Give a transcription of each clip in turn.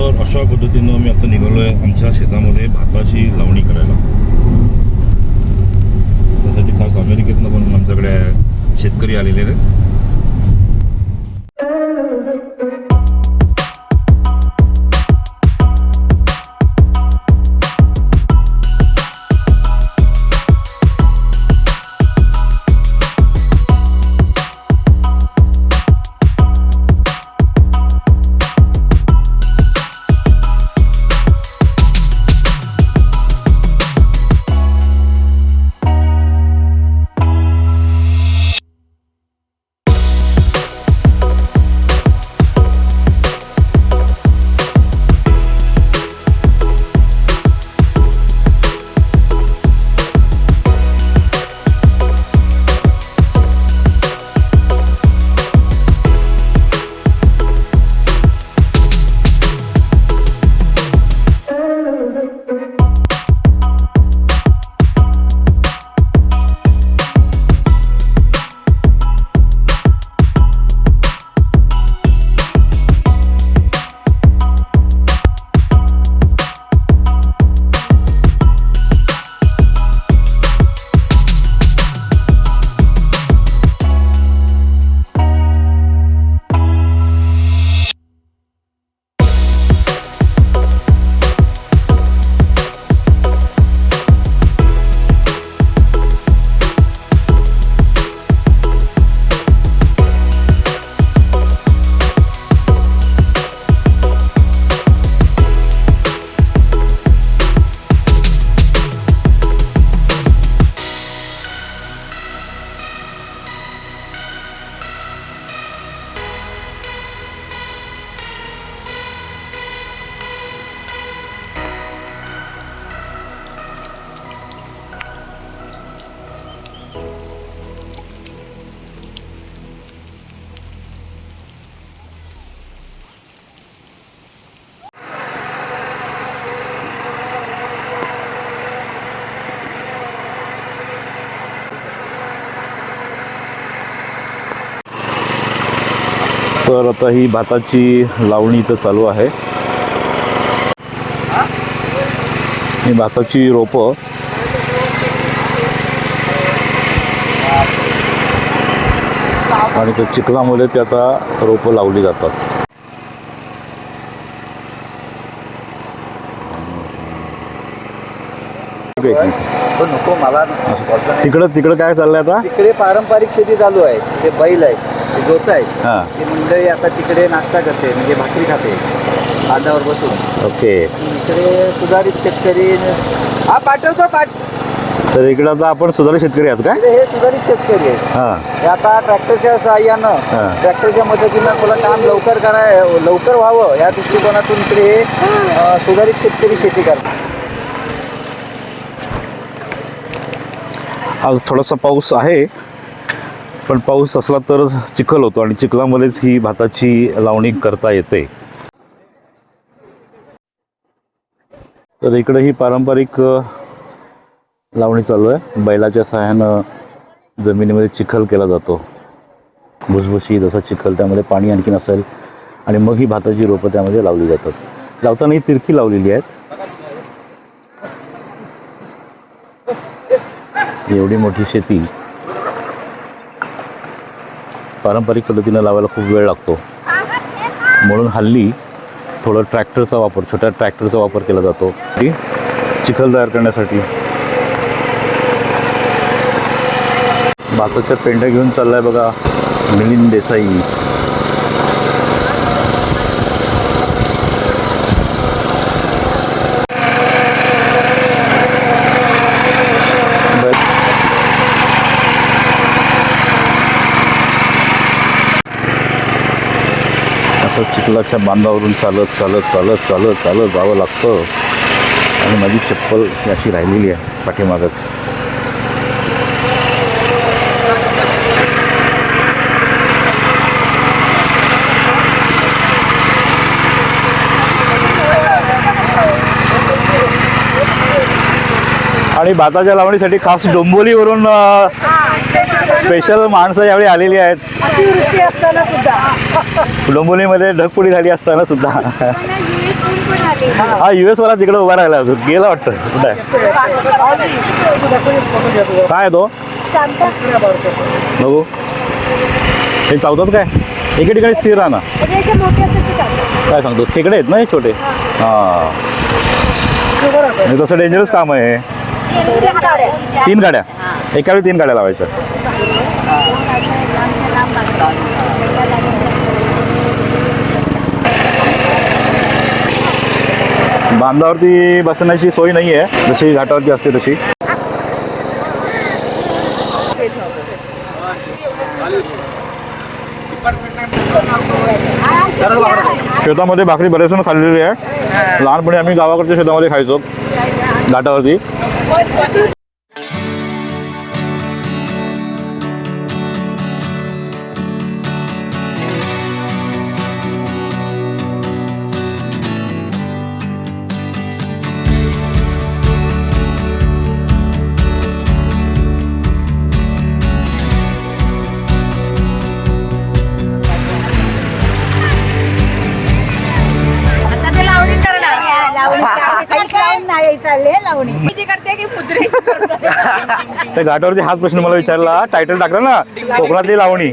तर अशा पद्धतीनं मी आता निघालो आहे आमच्या शेतामध्ये भाताची लावणी करायला. त्यासाठी खास अमेरिकेतनं पण आमच्याकडे शेतकरी आलेले आहेत. तर आता ही भाताची लावणी इथं चालू आहे. ही भाताची रोपं आणि त्या चिखलामध्ये ते आता रोपं लावली जातात. नको मला. तिकडं काय चाललंय आता? तिकडे पारंपरिक शेती चालू आहे. ते बैल आहे, ते जोत आहे. हां, ती मंडळी आता तिकडे नाश्ता करते, म्हणजे भाकरी खाते बांधावर बसून. ओके. इकडे सुधारित शेतकरी हा पाठवतो तर इकडं आता आपण सुधारित शेतकरी आहात का? हे सुधारित शेतकरी आहेत. हां, हे आता ट्रॅक्टरच्या साहाय्यानं, ट्रॅक्टरच्या मदतीनं मला काम लवकर व्हावं या दृष्टिकोनातून इकडे हे सुधारित शेतकरी शेती करतात. आज थोडासा पाऊस आहे, पण पाऊस असला तर चिखल होतो आणि चिखलामध्येच ही भाताची लावणी करता येते. तर इकडे ही पारंपरिक लावणी चालू आहे. बैलाच्या सहाय्यानं जमिनीमध्ये चिखल केला जातो, भुसभुशीत जसा चिखल, त्यामध्ये पाणी आणखीन असेल आणि मग ही भाताची रोपं त्यामध्ये लावली जातात. लावताना ही तिरकी लावलेली आहेत. एवढी मोठी शेती पारंपरिक पद्धतीनं लावायला खूप वेळ लागतो, म्हणून हल्ली थोडं ट्रॅक्टरचा वापर, छोट्या ट्रॅक्टरचा वापर केला जातो चिखल तयार करण्यासाठी. भाताच्या पेंड्या घेऊन चाललाय बघा मिलिंद देसाई. असं चिखलाच्या बांधावरून चालत चालत चालत चालत चालत जावं लागतं आणि माझी चप्पल अशी राहिलेली आहे पाठीमागच. आणि भाताच्या लावणीसाठी खास डोंबिवलीवरून स्पेशल माणसं यावेळी आलेली आहेत. अतिवृष्टी असताना सुद्धा डोंबिवलीमध्ये ढगफुटी झाली असताना सुद्धा पण आले. हा US वाला तिकडे उभा राहिला अजून गेला वाटतं कुठं आहे काय आहे तो चालतं. बघू हे चावतात काय एके ठिकाणी स्थिर राहा ना त्याच्यापेक्षा मोठे असतात ते चालतं. काय सांगतो खेकडे आहेत ना हे छोटे हां तसं डेंजरस काम आहे हे. 3 गाड्या एका वेळी 3 गाड्या लावायच्या बांधावरती बसण्याची सोय नाही आहे जशी घाटावरती असते तशी शेतामध्ये भाकरी बरेच जण खाल्लेली आहे लहानपणी आम्ही गावाकडच्या शेतामध्ये खायचो घाटावरती त्या घाटावरती हाच प्रश्न मला विचारला टायटल टाकला ना कोकणातली लावणी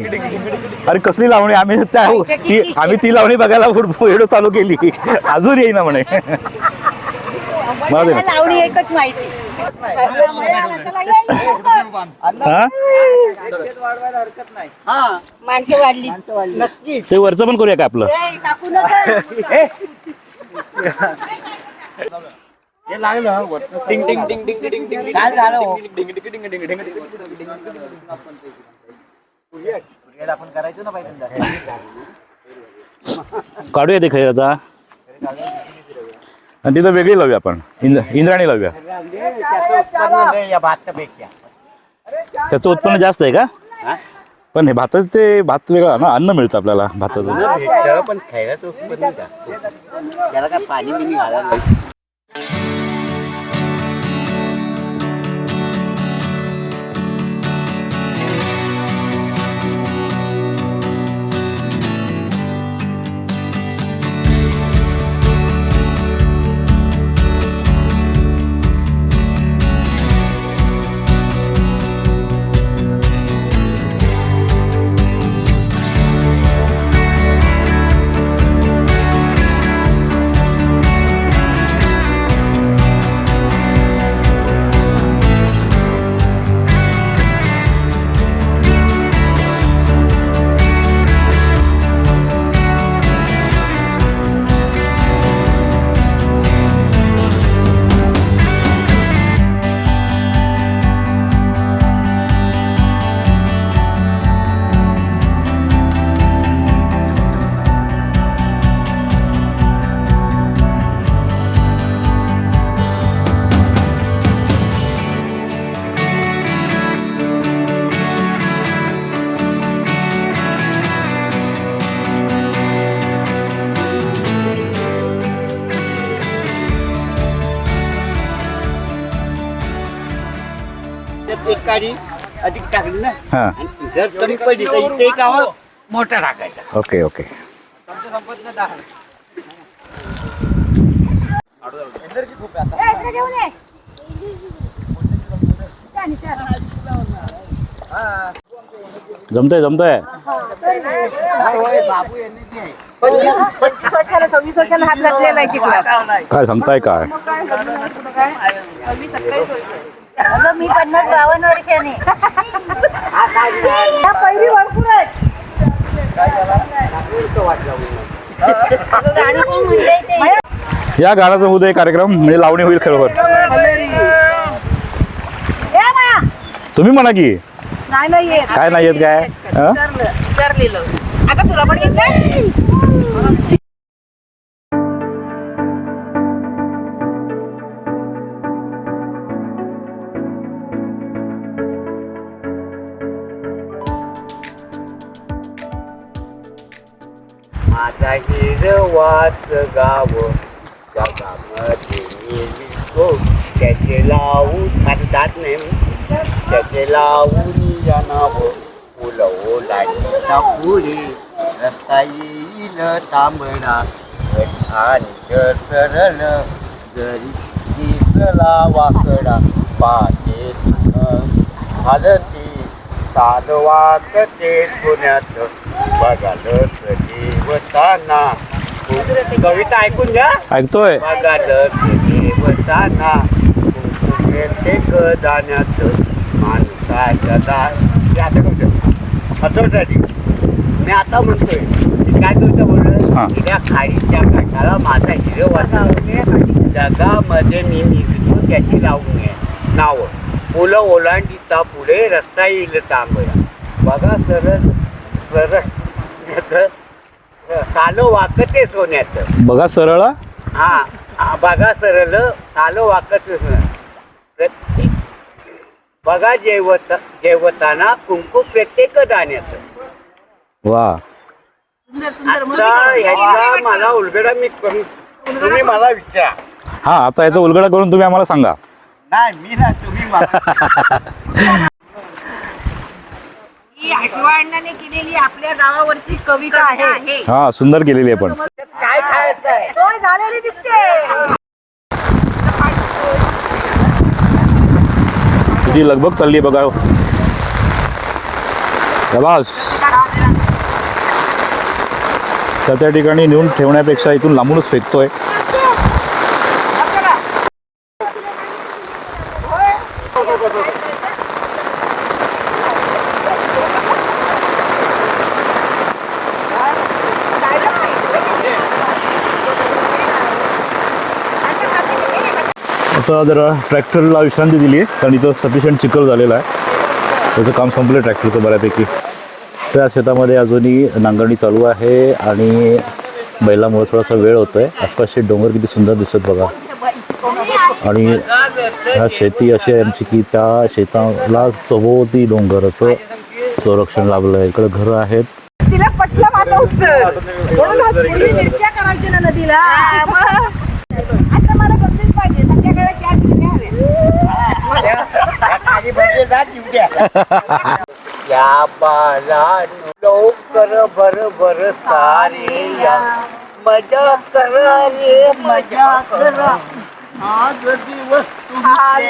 अरे कसली लावणी आम्ही ती लावणी बघायला व्हिडिओ चालू केली अजून येईना म्हणे मला दे ना. लावणी एकच माहिती. हा वाढवायला हरकत नाही माणसं वाढली नक्की ते वरचं पण करूया का आपलं काकू नका. काय झालं हो? आपण करायचो ना पाहिजे काढूया ते खैर आता आणि तिथं वेगळी लावूया आपण इंद्राणी लावूया त्याचं उत्पन्न जास्त आहे का पण हे भाताचं ते भात वेगळा ना अन्न मिळतं आपल्याला भाताचं पण खायचं त्याला काय पाणी बिनी घालायला एक काडी अधिक टाकली ना हां आणि जर कमी पडली तर इथे गाव मोठा टाकायचा ओके ओके जमतंय 26 वर्षाला हात घातलेला आहे चिखलात. काय सांगताय काय मी 50-52 वर्षाने पहिली भरपूर आहेत. गाणी कोण म्हणते ते? या गाण्याचा उद्या कार्यक्रम म्हणजे लावणी होईल खरोखर तुम्ही म्हणा की नाही येत काय नाही येत काय हं? विसरलेलं आता तुला पण येत नाही. माझा हिरवाच गाव जगामध्ये मिळतो त्याचे लावून खातात नाही त्याचे लावून या नाव फुलं ओलांडीचा पुढे रस्ता येईल तांबडा आणि सरळ जरी दिसला वाकडा पाटे हालती साल वाकते पुण्यात बघाल देवताना. कविता ऐकून घ्या. ऐकतोय. बघाल देवताना प्रत्येक दाण्यात माणसाच्या दासाठी मी आता म्हणतोय काय तुमचं बोललं त्या खाईच्या काठाला माझा हिरो वाटा जगामध्ये मी निघतो त्याची लावून नाव फुलं ओलांडीता पुढे रस्ता येईल तांबया. बघा सरळ सरळ साल वाकते सोन्याचं. बघा सरळ. हा बघा सरळ साल वाकते प्रत्येक. बघा जेवताना कुंकू प्रत्येक दाण्याचं. वा. आता ह्याचा मला उलगडा मी करू तुम्ही मला विचारा. हा आता याचा उलगडा करून तुम्ही आम्हाला सांगा. नाही मी ना तुम्ही मला. ही आठवणाने केलेली आपल्या गावावरची कविता आहे. हा सुंदर केलेली आहे पण. काय खायचं आहे. सोय झालेली दिसते. तुझी लगबग चालली आहे बघा. प्रभास त्या ठिकाणी नेऊन ठेवण्यापेक्षा इथून लांबूनच फेकतोय. आता जरा ट्रॅक्टरला विश्रांती दिली आहे कारण इथं सफिशियंट चिखल झालेला आहे. त्याचं काम संपलं ट्रॅक्टरचं बऱ्यापैकी. त्या शेतामध्ये अजूनही नांगरणी चालू आहे आणि बैलामुळे थोडासा वेळ होतो आहे. आसपासचे डोंगर किती सुंदर दिसत बघा. आणि ह्या शेती अशी आहे आमची की त्या शेताला सभोवती डोंगराचं संरक्षण लाभलं आहे. इकडं घरं आहेत. तिला पटलं माझं उत्तर. मिरच्या करायची ना नदीला. आता मला बक्षीस पाहिजे. संध्याकाळी 4 चिमण्या हव्या. या बाला लवकर भर सारे या मजा करा रे मजा करा. आज दिवस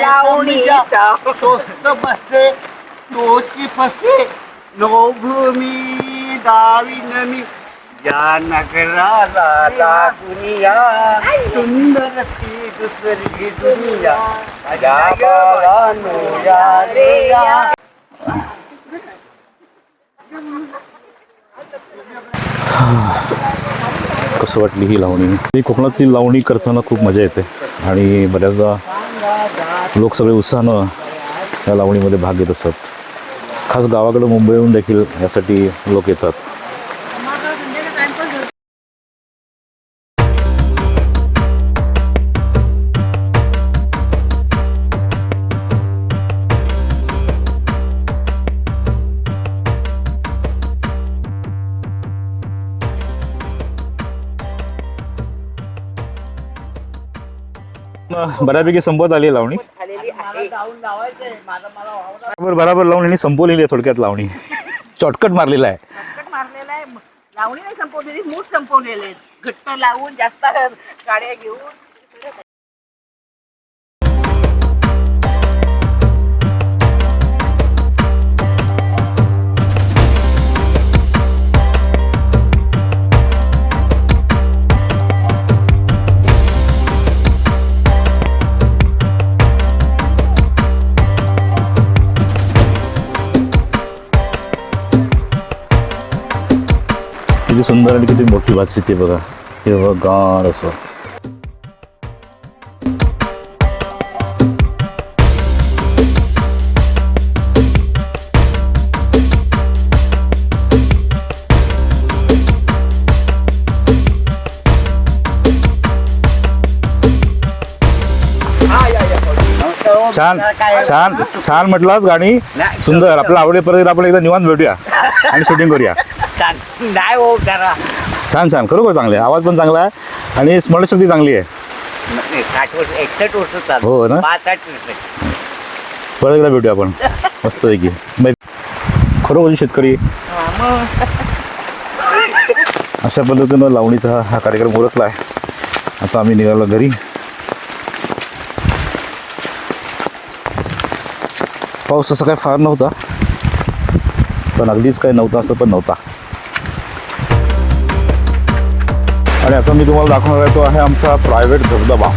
लावणीचा. स्वस्त बसे तोची फसे नो भूमी दावीन मी या नगराला लागुनिया सुंदर ती दुसरी दुनिया. या बालानो या रे या. कसं वाटली ही लावणी. ही कोकणातील लावणी करताना खूप मजा येते आणि बऱ्याचदा लोक सगळे उत्साहानं या लावणीमध्ये भाग घेत असतात. खास गावाकडं मुंबईहून देखील यासाठी लोक येतात. बऱ्यापैकी संपत आली आहे लावणी. बरोबर लावणी संपवलेली आहे थोडक्यात लावणी. शॉर्टकट मारलेला आहे. मारलेला आहे. लावणी नाही संपवलेली, मूठ संपवलेले आहेत. घट्ट लावून जास्त गाड्या घेऊन. किती सुंदर आणि किती मोठी भात शेती बघा. हे बघा गार असं. छान छान छान म्हटलात. गाणी सुंदर. आपल्या आवडीपर्यंत आपण एकदा निवांत भेटूया आणि शूटिंग करूया. नाही हो करा. छान छान खरोखर चांगले. आवाज पण चांगला आहे आणि स्मरणशक्ती चांगली आहे. 60 वर्ष 61 वर्ष चालू. हो ना. 65 वर्ष. परत एकदा भेटूया आपण मस्त पैकी. खरोखर शेतकरी अशा पद्धतीनं लावणीचा हा कार्यक्रम उरकला आहे. आता आम्ही निघालो घरी. पाऊस असं काय फार नव्हता, पण अगदीच काय नव्हता असं पण नव्हता. आणि आता मी तुम्हाला दाखवणार आहे तो आहे आमचा प्रायव्हेट धबधबा.